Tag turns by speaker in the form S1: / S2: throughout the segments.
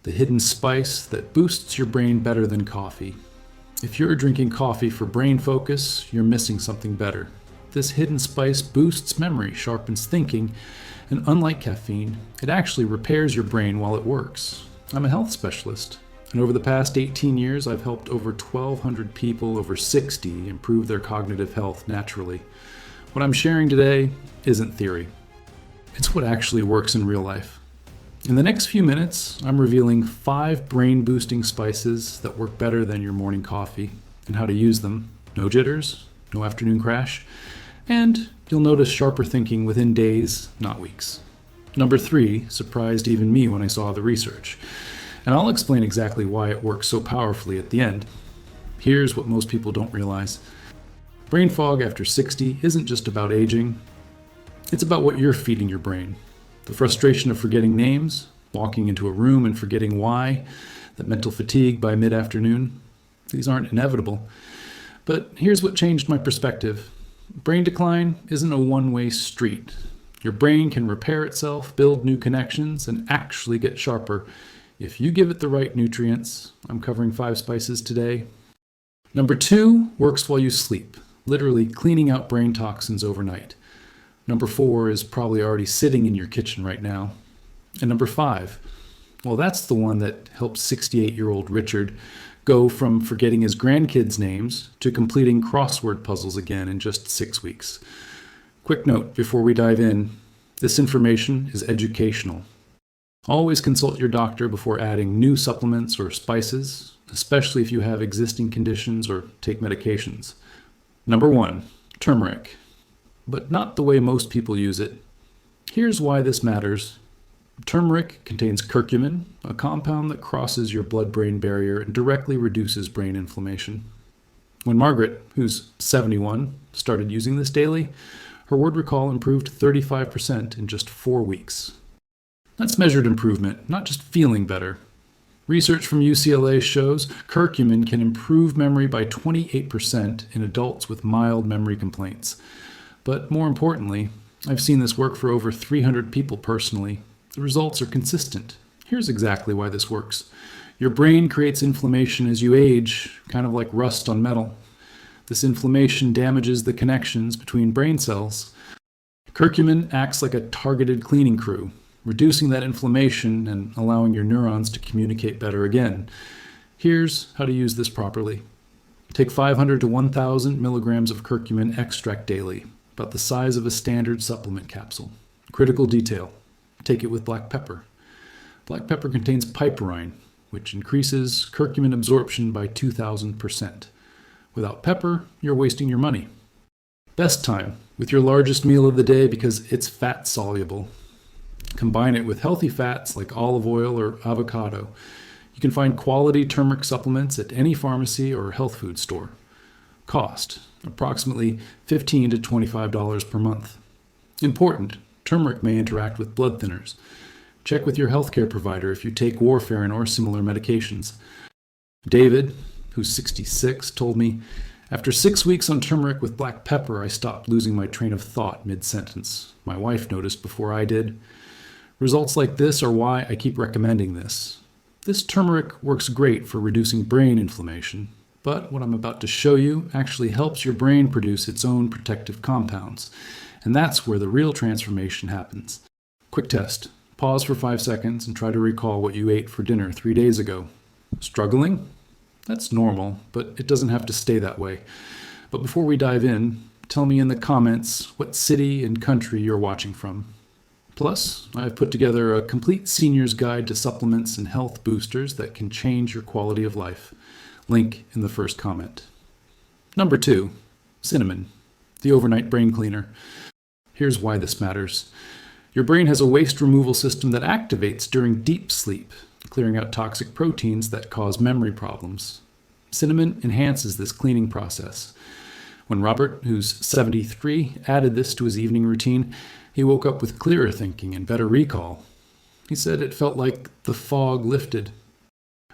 S1: the hidden spice that boosts your brain better than coffee. If you're drinking coffee for brain focus, you're missing something better. This hidden spice boosts memory, sharpens thinking, and unlike caffeine, it actually repairs your brain while it works. I'm a health specialist, and over the past 18 years, I've helped over 1,200 people over 60 improve their cognitive health naturally. What I'm sharing today isn't theory. It's what actually works in real life. In the next few minutes, I'm revealing 5 brain-boosting spices that work better than your morning coffee and how to use them. No jitters, no afternoon crash, and you'll notice sharper thinking within days, not weeks. Number 3 surprised even me when I saw the research, and I'll explain exactly why it works so powerfully at the end. Here's what most people don't realize. Brain fog after 60 isn't just about aging, it's about what you're feeding your brain. The frustration of forgetting names, walking into a room and forgetting why, that mental fatigue by mid-afternoon, these aren't inevitable. But here's what changed my perspective. Brain decline isn't a one-way street. Your brain can repair itself, build new connections, and actually get sharper if you give it the right nutrients. I'm covering 5 spices today. Number 2 works while you sleep, literally cleaning out brain toxins overnight. Number 4 is probably already sitting in your kitchen right now. And number 5, well, that's the one that helped 68-year-old Richard go from forgetting his grandkids' names to completing crossword puzzles again in just 6 weeks. Quick note before we dive in, this information is educational. Always consult your doctor before adding new supplements or spices, especially if you have existing conditions or take medications. Number 1, turmeric. But not the way most people use it. Here's why this matters. Turmeric contains curcumin, a compound that crosses your blood-brain barrier and directly reduces brain inflammation. When Margaret, who's 71, started using this daily, her word recall improved 35% in just 4 weeks. That's measured improvement, not just feeling better. Research from UCLA shows curcumin can improve memory by 28% in adults with mild memory complaints. But more importantly, I've seen this work for over 300 people personally. The results are consistent. Here's exactly why this works. Your brain creates inflammation as you age, kind of like rust on metal. This inflammation damages the connections between brain cells. Curcumin acts like a targeted cleaning crew, reducing that inflammation and allowing your neurons to communicate better again. Here's how to use this properly. Take 500 to 1,000 milligrams of curcumin extract daily, about the size of a standard supplement capsule. Critical detail, take it with black pepper. Black pepper contains piperine, which increases curcumin absorption by 2,000%. Without pepper, you're wasting your money. Best time, with your largest meal of the day because it's fat soluble. Combine it with healthy fats like olive oil or avocado. You can find quality turmeric supplements at any pharmacy or health food store. Cost, approximately $15 to $25 per month. Important, turmeric may interact with blood thinners. Check with your healthcare provider if you take warfarin or similar medications. David, who's 66, told me, after 6 weeks on turmeric with black pepper, I stopped losing my train of thought mid-sentence. My wife noticed before I did. Results like this are why I keep recommending this. This turmeric works great for reducing brain inflammation, but what I'm about to show you actually helps your brain produce its own protective compounds, and that's where the real transformation happens. Quick test. Pause for 5 seconds and try to recall what you ate for dinner 3 days ago. Struggling? That's normal, but it doesn't have to stay that way. But before we dive in, tell me in the comments what city and country you're watching from. Plus, I've put together a complete senior's guide to supplements and health boosters that can change your quality of life. Link in the first comment. Number 2, cinnamon, the overnight brain cleaner. Here's why this matters. Your brain has a waste removal system that activates during deep sleep, clearing out toxic proteins that cause memory problems. Cinnamon enhances this cleaning process. When Robert, who's 73, added this to his evening routine, he woke up with clearer thinking and better recall. He said it felt like the fog lifted.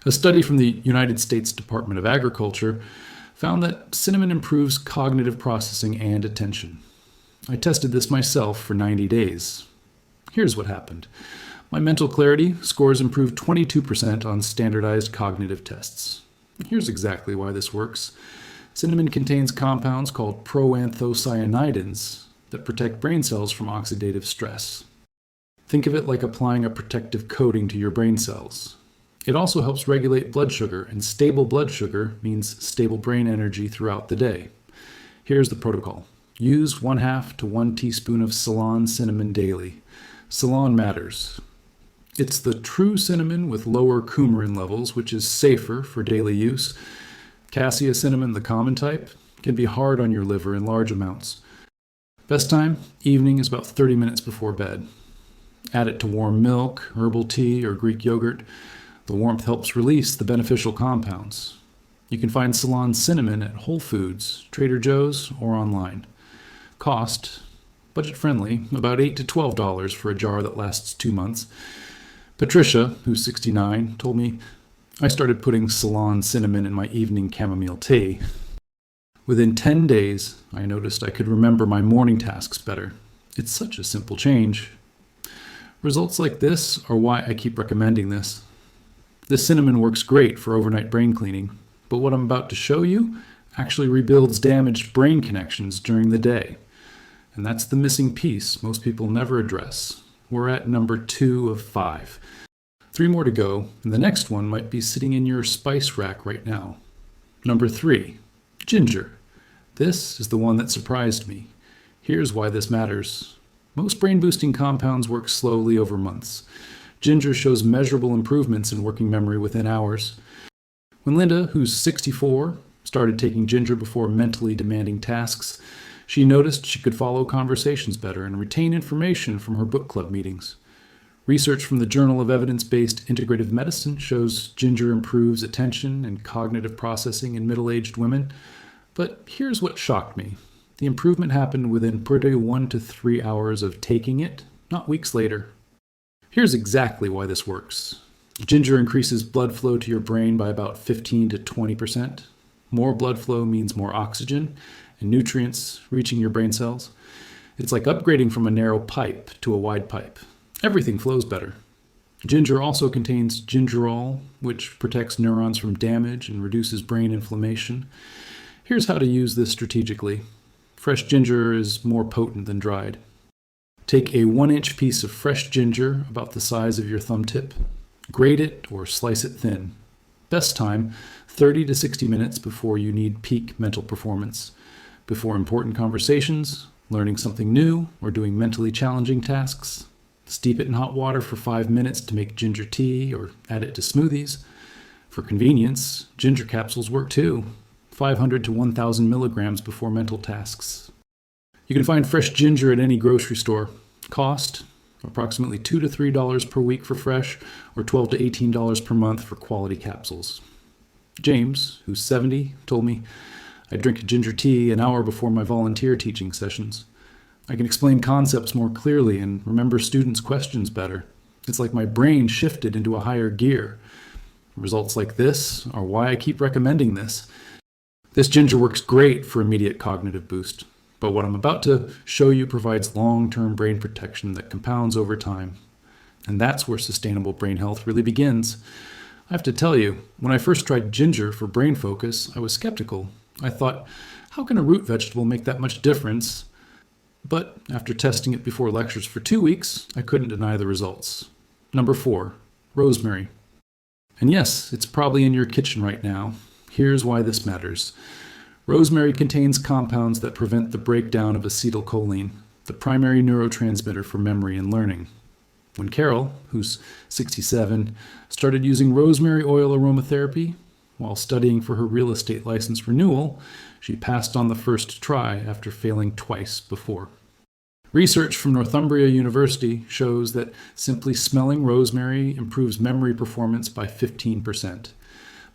S1: A study from the United States Department of Agriculture found that cinnamon improves cognitive processing and attention. I tested this myself for 90 days. Here's what happened. My mental clarity scores improved 22% on standardized cognitive tests. Here's exactly why this works. Cinnamon contains compounds called proanthocyanidins that protect brain cells from oxidative stress. Think of it like applying a protective coating to your brain cells. It also helps regulate blood sugar, and stable blood sugar means stable brain energy throughout the day. Here's the protocol. Use 1/2 to 1 teaspoon of Ceylon Cinnamon daily. Ceylon matters. It's the true cinnamon with lower coumarin levels, which is safer for daily use. Cassia Cinnamon, the common type, can be hard on your liver in large amounts. Best time, evening, is about 30 minutes before bed. Add it to warm milk, herbal tea, or Greek yogurt. The warmth helps release the beneficial compounds. You can find Ceylon Cinnamon at Whole Foods, Trader Joe's, or online. Cost, budget-friendly, about $8 to $12 for a jar that lasts 2 months. Patricia, who's 69, told me, I started putting Ceylon Cinnamon in my evening chamomile tea. Within 10 days, I noticed I could remember my morning tasks better. It's such a simple change. Results like this are why I keep recommending this. This cinnamon works great for overnight brain cleaning, but what I'm about to show you actually rebuilds damaged brain connections during the day. And that's the missing piece most people never address. We're at number 2 of 5. 3 more to go, and the next one might be sitting in your spice rack right now. Number 3, ginger. This is the one that surprised me. Here's why this matters. Most brain-boosting compounds work slowly over months. Ginger shows measurable improvements in working memory within hours. When Linda, who's 64, started taking ginger before mentally demanding tasks, she noticed she could follow conversations better and retain information from her book club meetings. Research from the Journal of Evidence-Based Integrative Medicine shows ginger improves attention and cognitive processing in middle-aged women. But here's what shocked me. The improvement happened within 1 to 3 hours of taking it, not weeks later. Here's exactly why this works. Ginger increases blood flow to your brain by about 15 to 20%. More blood flow means more oxygen and nutrients reaching your brain cells. It's like upgrading from a narrow pipe to a wide pipe. Everything flows better. Ginger also contains gingerol, which protects neurons from damage and reduces brain inflammation. Here's how to use this strategically. Fresh ginger is more potent than dried. Take a 1-inch piece of fresh ginger about the size of your thumb tip. Grate it or slice it thin. Best time, 30 to 60 minutes before you need peak mental performance. Before important conversations, learning something new, or doing mentally challenging tasks. Steep it in hot water for 5 minutes to make ginger tea or add it to smoothies. For convenience, ginger capsules work too. 500 to 1,000 milligrams before mental tasks. You can find fresh ginger at any grocery store. Cost, approximately $2 to $3 per week for fresh, or $12 to $18 per month for quality capsules. James, who's 70, told me, I drink ginger tea an hour before my volunteer teaching sessions. I can explain concepts more clearly and remember students' questions better. It's like my brain shifted into a higher gear. Results like this are why I keep recommending this. This ginger works great for immediate cognitive boost, but what I'm about to show you provides long-term brain protection that compounds over time. And that's where sustainable brain health really begins. I have to tell you, when I first tried ginger for brain focus, I was skeptical. I thought, how can a root vegetable make that much difference? But after testing it before lectures for 2 weeks, I couldn't deny the results. Number 4, rosemary. And yes, it's probably in your kitchen right now. Here's why this matters. Rosemary contains compounds that prevent the breakdown of acetylcholine, the primary neurotransmitter for memory and learning. When Carol, who's 67, started using rosemary oil aromatherapy while studying for her real estate license renewal, she passed on the first try after failing twice before. Research from Northumbria University shows that simply smelling rosemary improves memory performance by 15%.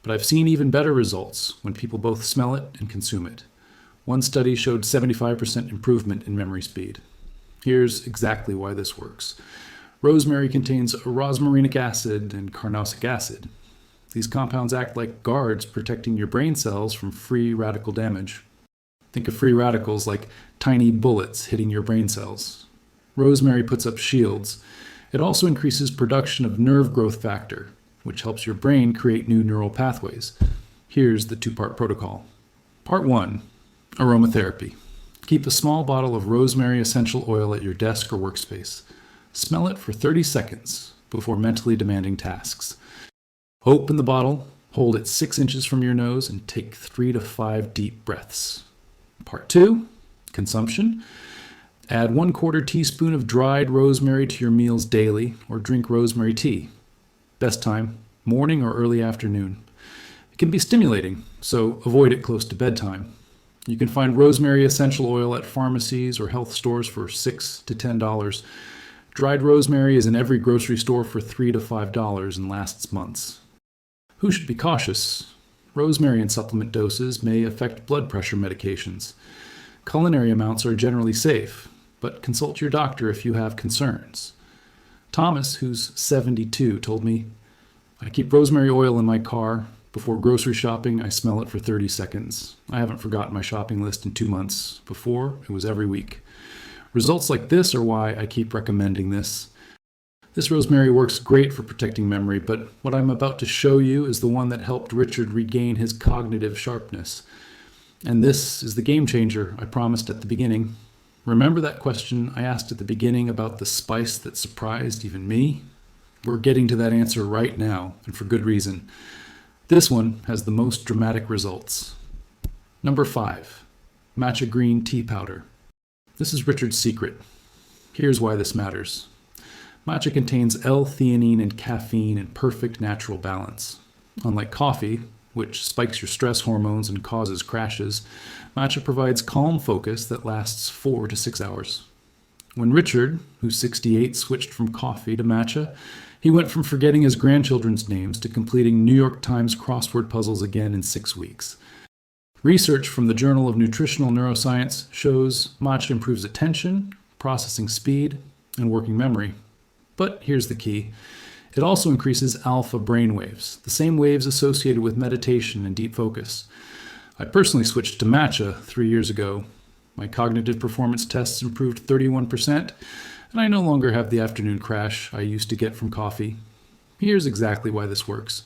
S1: But I've seen even better results when people both smell it and consume it. One study showed 75% improvement in memory speed. Here's exactly why this works. Rosemary contains rosmarinic acid and carnosic acid. These compounds act like guards protecting your brain cells from free radical damage. Think of free radicals like tiny bullets hitting your brain cells. Rosemary puts up shields, It also increases production of nerve growth factor, which helps your brain create new neural pathways. Here's the two-part protocol. Part 1, aromatherapy. Keep a small bottle of rosemary essential oil at your desk or workspace. Smell it for 30 seconds before mentally demanding tasks. Open the bottle, hold it 6 inches from your nose, and take 3 to 5 deep breaths. Part 2, consumption. Add 1/4 teaspoon of dried rosemary to your meals daily, or drink rosemary tea. Best time, morning or early afternoon. It can be stimulating, so avoid it close to bedtime. You can find rosemary essential oil at pharmacies or health stores for $6 to $10. Dried rosemary is in every grocery store for $3 to $5 and lasts months. Who should be cautious? Rosemary in supplement doses may affect blood pressure medications. Culinary amounts are generally safe, but consult your doctor if you have concerns. Thomas, who's 72, told me, "I keep rosemary oil in my car. Before grocery shopping, I smell it for 30 seconds. I haven't forgotten my shopping list in 2 months. Before, it was every week." Results like this are why I keep recommending this. This rosemary works great for protecting memory, but what I'm about to show you is the one that helped Richard regain his cognitive sharpness. And this is the game changer I promised at the beginning. Remember that question I asked at the beginning about the spice that surprised even me? We're getting to that answer right now, and for good reason. This one has the most dramatic results. Number 5, matcha green tea powder. This is Richard's secret. Here's why this matters. Matcha contains L-theanine and caffeine in perfect natural balance. Unlike coffee, which spikes your stress hormones and causes crashes, matcha provides calm focus that lasts 4 to 6 hours. When Richard, who's 68, switched from coffee to matcha, he went from forgetting his grandchildren's names to completing New York Times crossword puzzles again in 6 weeks. Research from the Journal of Nutritional Neuroscience shows matcha improves attention, processing speed, and working memory. But here's the key. It also increases alpha brainwaves, the same waves associated with meditation and deep focus. I personally switched to matcha 3 years ago. My cognitive performance tests improved 31%, and I no longer have the afternoon crash I used to get from coffee. Here's exactly why this works.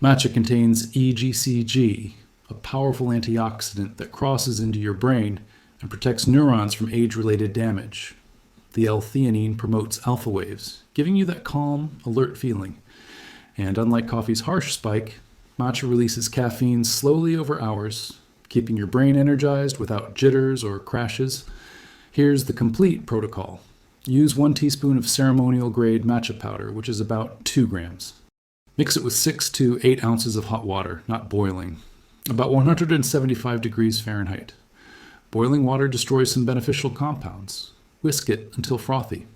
S1: Matcha contains EGCG, a powerful antioxidant that crosses into your brain and protects neurons from age-related damage. The L-theanine promotes alpha waves, giving you that calm, alert feeling. And unlike coffee's harsh spike, matcha releases caffeine slowly over hours, keeping your brain energized without jitters or crashes. Here's the complete protocol. Use 1 teaspoon of ceremonial grade matcha powder, which is about 2 grams. Mix it with 6 to 8 ounces of hot water, not boiling, about 175 degrees Fahrenheit. Boiling water destroys some beneficial compounds. Whisk it until frothy.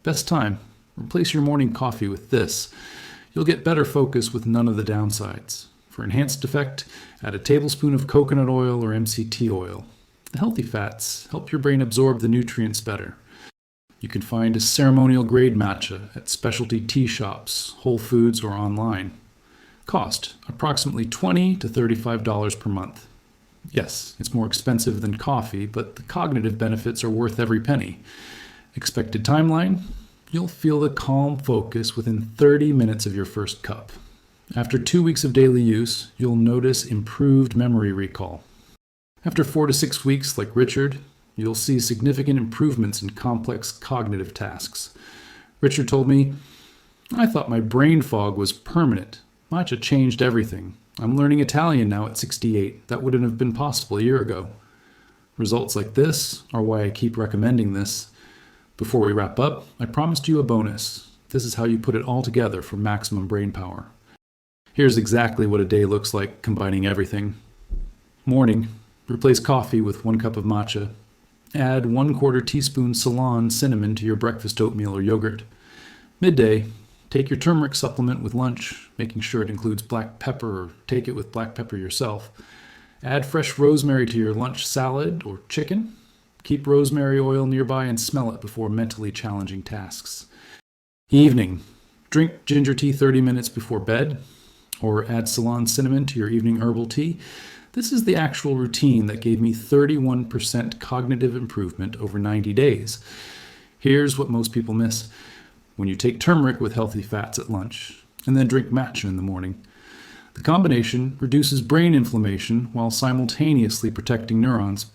S1: Best time, replace your morning coffee with this. You'll get better focus with none of the downsides. For enhanced effect, add a tablespoon of coconut oil or MCT oil. The healthy fats help your brain absorb the nutrients better. You can find a ceremonial grade matcha at specialty tea shops, Whole Foods, or online. Cost, approximately $20 to $35 per month. Yes, it's more expensive than coffee, but the cognitive benefits are worth every penny. Expected timeline? You'll feel the calm focus within 30 minutes of your first cup. After 2 weeks of daily use, you'll notice improved memory recall. After 4 to 6 weeks, like Richard, you'll see significant improvements in complex cognitive tasks. Richard told me, "I thought my brain fog was permanent. Matcha changed everything. I'm learning Italian now at 68. That wouldn't have been possible a year ago." Results like this are why I keep recommending this. Before we wrap up, I promised you a bonus. This is how you put it all together for maximum brain power. Here's exactly what a day looks like combining everything. Morning, replace coffee with 1 cup of matcha. Add 1/4 teaspoon Ceylon Cinnamon to your breakfast oatmeal or yogurt. Midday, take your turmeric supplement with lunch, making sure it includes black pepper, or take it with black pepper yourself. Add fresh rosemary to your lunch salad or chicken. Keep rosemary oil nearby and smell it before mentally challenging tasks. Evening, drink ginger tea 30 minutes before bed, or add Ceylon Cinnamon to your evening herbal tea. This is the actual routine that gave me 31% cognitive improvement over 90 days. Here's what most people miss. when you take turmeric with healthy fats at lunch, and then drink matcha in the morning. The combination reduces brain inflammation while simultaneously protecting neurons.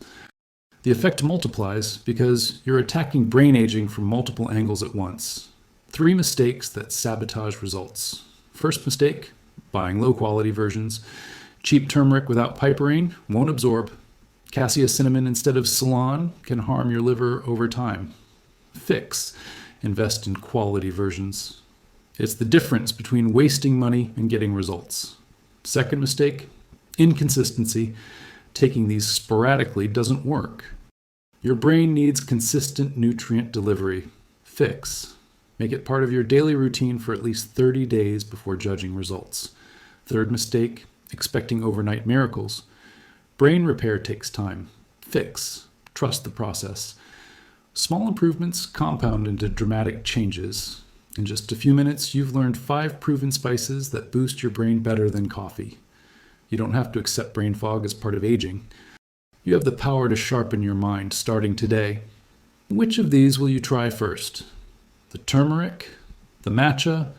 S1: The effect multiplies because you're attacking brain aging from multiple angles at once. 3 mistakes that sabotage results. First mistake, buying low-quality versions. Cheap turmeric without piperine won't absorb. Cassia Cinnamon instead of Ceylon can harm your liver over time. Fix, invest in quality versions. It's the difference between wasting money and getting results. Second mistake, inconsistency. Taking these sporadically doesn't work. Your brain needs consistent nutrient delivery. Fix. Make it part of your daily routine for at least 30 days before judging results. Third mistake, expecting overnight miracles. Brain repair takes time. Fix. Trust the process. Small improvements compound into dramatic changes. In just a few minutes, you've learned 5 proven spices that boost your brain better than coffee. You don't have to accept brain fog as part of aging. You have the power to sharpen your mind starting today. Which of these will you try first? The turmeric, the matcha,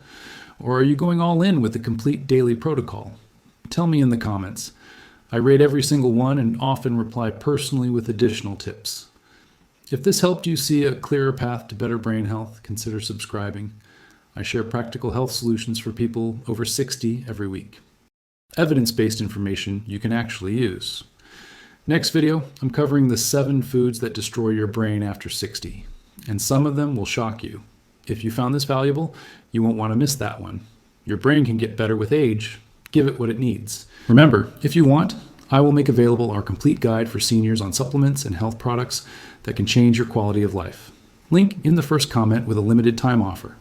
S1: or are you going all in with the complete daily protocol? Tell me in the comments. I rate every single one and often reply personally with additional tips. If this helped you see a clearer path to better brain health, consider subscribing. I share practical health solutions for people over 60 every week. Evidence-based information you can actually use. Next video, I'm covering the 7 foods that destroy your brain after 60, and some of them will shock you. If you found this valuable, you won't want to miss that one. Your brain can get better with age. Give it what it needs. Remember, if you want, I will make available our complete guide for seniors on supplements and health products that can change your quality of life. Link in the first comment with a limited time offer.